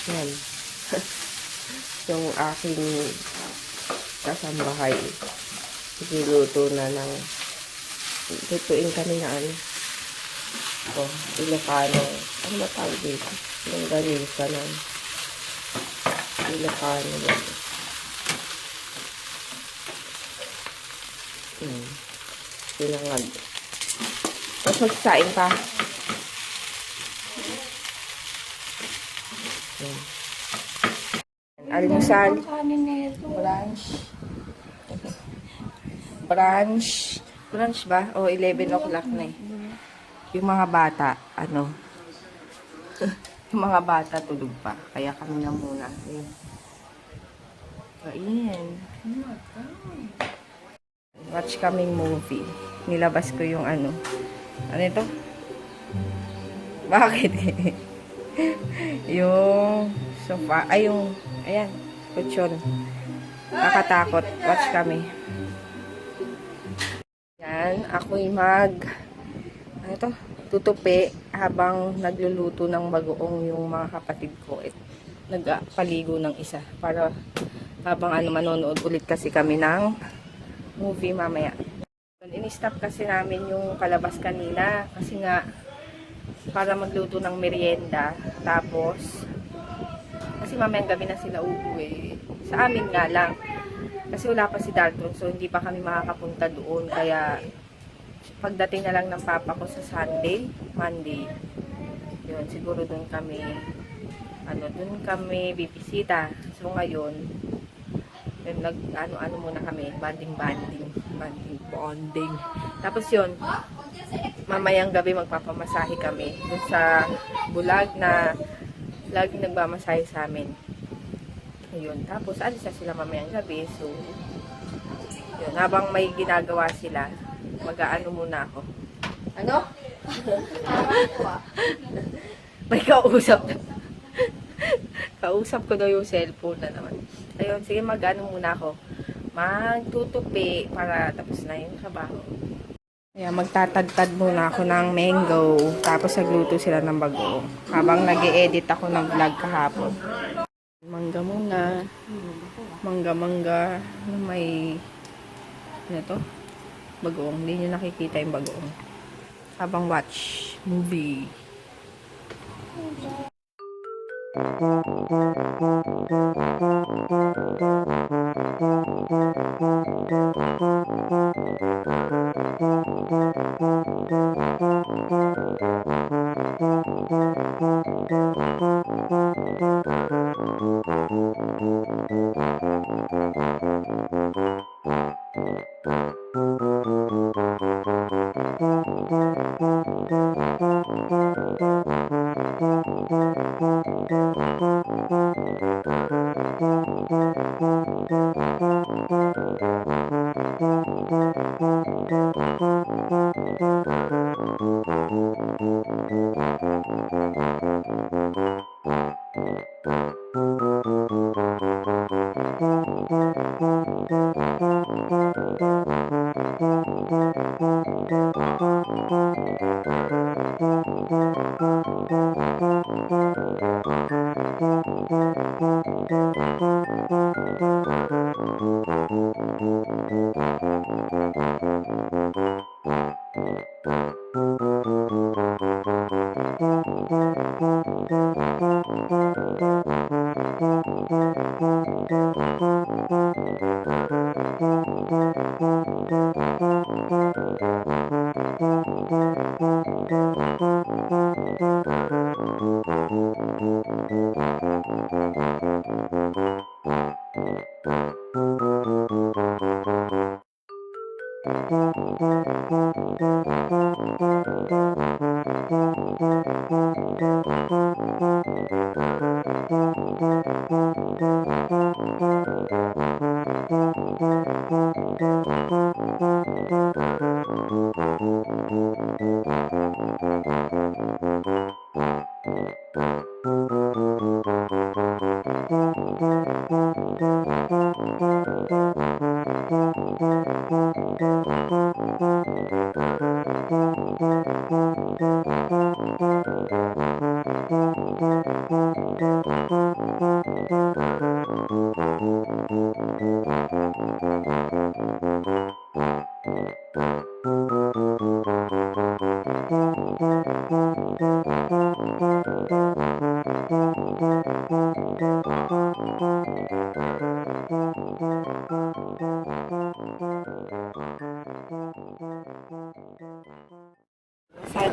Yan. Yung aking kasambahay. Nagluluto na ng lutuin kami na ano. Ito, Ilocano. Ano matawag dito? Yung ganisa ng Ilocano. Sinangag. Tapos magsasaing pa. Almusal. Brunch. Brunch. Brunch ba? O, 11 o'clock na eh. Yung mga bata, ano? Yung mga bata tulog pa. Kaya kami na muna. Ayan. Kain. Watch kaming movie. Nilabas ko yung ano. Ano ito? Bakit? Yung sofa. Ay, yung, ayan, kutsyon. Nakatakot. Watch kami. Yan, ako'y ano to? Tutupi habang nagluluto ng bagoong yung mga kapatid ko. Nagpaligo ng isa. Para habang ano, manonood ulit kasi kami ng movie mamaya. In-stop kasi namin yung kalabas kanina. Kasi nga, para magluto ng merienda. Tapos, kasi mamayang gabi na sila uuwi. Sa amin nga lang. Kasi wala pa si Dalton, so hindi pa kami makakapunta doon. Kaya, pagdating na lang ng papa ko sa Sunday, Monday, yun, siguro doon kami, doon kami bibisita. So ngayon, yun, ano muna kami, bonding. Tapos yun, mamayang gabi magpapamasahe kami dun sa bulag na lagi nagmamasahe sa amin. Ayun, tapos alis na sila mamayang gabi. So, yun, habang may ginagawa sila, mag-aano muna ako. Ano? May kausap. Kausap ko daw yung cellphone na naman. Ayun, sige, mag-ano muna ako. Magtutupi para tapos na yung trabaho. Ayan, magtatadtad muna ako ng mango. Tapos nagluto sila ng bagoong. Habang nag-e-edit ako ng vlog kahapon. Mangga muna. Mangga na may ano to? Bagoong. Hindi nyo nakikita yung bagoong. Habang watch movie.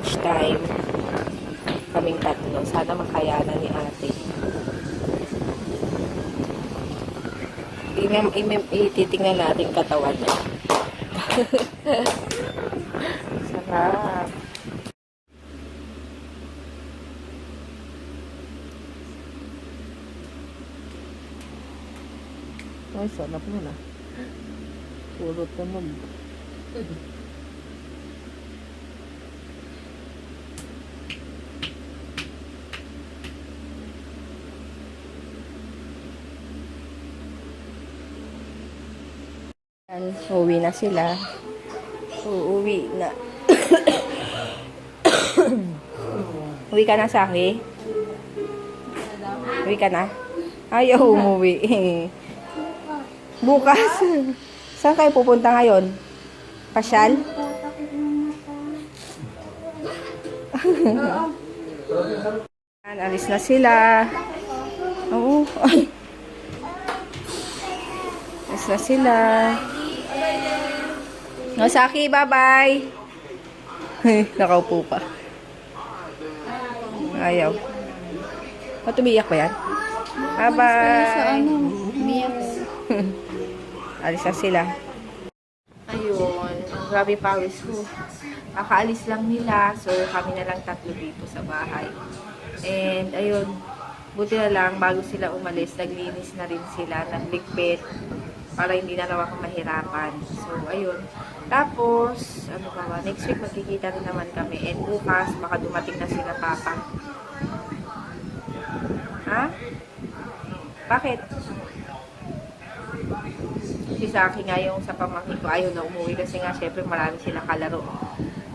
lunchtime. Kaming tatlo. Sana makayanan ni ate. Ititingnan natin katawan niya. Sarap. Ay, sarap mo na. Puro tunog. Uuwi na sila. Uuwi na. Uwi ka na, Saki? Uwi ka na? Ayaw umuwi. Bukas. Saan kayo pupunta ngayon? Pasyal? Alis na sila. Oo. Alis na sila. No, Saki, bye-bye. Nakaupo pa. Ayaw. Tumiyak ba yan? Bye-bye. Alis na sila. Ayun. Grabe pawis ko. Kakaalis lang nila. So, kami na lang tatlo dito sa bahay. And, ayun. Buti na lang, bago sila umalis, naglinis na rin sila ng ligpit para hindi na raw ako mahirapan. So, ayun. Tapos, ano pa ba? Next week, magkikita rin naman kami. And bukas, baka dumating na sila papa. Ha? Bakit? Si Saki nga yung sa pamangkin ko, ayaw na umuwi kasi nga, syempre, marami silang kalaro.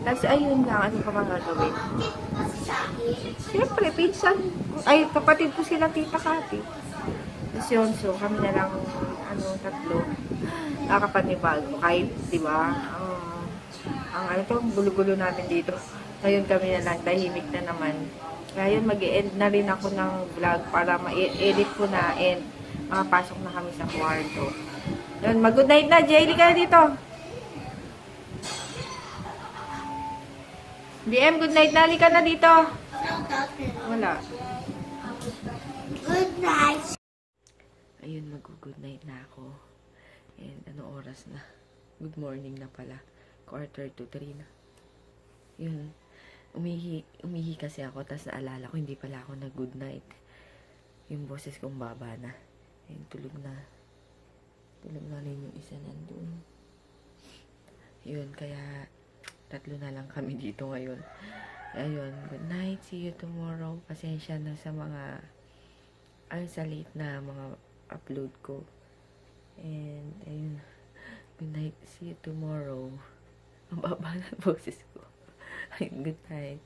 Tapos, ayun lang, ano pa mga gagawin? Syempre, pinsan. Ay, kapatid ko sila, Tita Kati. Tapos yun, so kami na lang, tatlo. Nakakapanibago. Kahit, di ba, ang gulo-gulo namin dito. Ngayon kami na lang, tahimik na naman. Ngayon, mag-e-end na rin ako ng vlog para ma-edit ko na and makapasok na kami sa kwarto. Yun, mag-good night na. Jaylee ka na dito. BM, good night na. Halika na dito. Wala. Good night. Ayun, mag-good night na ako. And ano oras na? Good morning na pala. 2:45 na. Yun. Umihi kasi ako. Tapos naalala ko, hindi pala ako nag-good night. Yung boses kong baba na. Ayun, tulog na. Tulog na rin yung isa nandun. Yun, kaya tatlo na lang kami dito ngayon. Ayun, good night. See you tomorrow. Pasensya na sa mga sa late na mga upload ko. And, ayun. Good night. See you tomorrow. Ang baba na boses ko. Good night.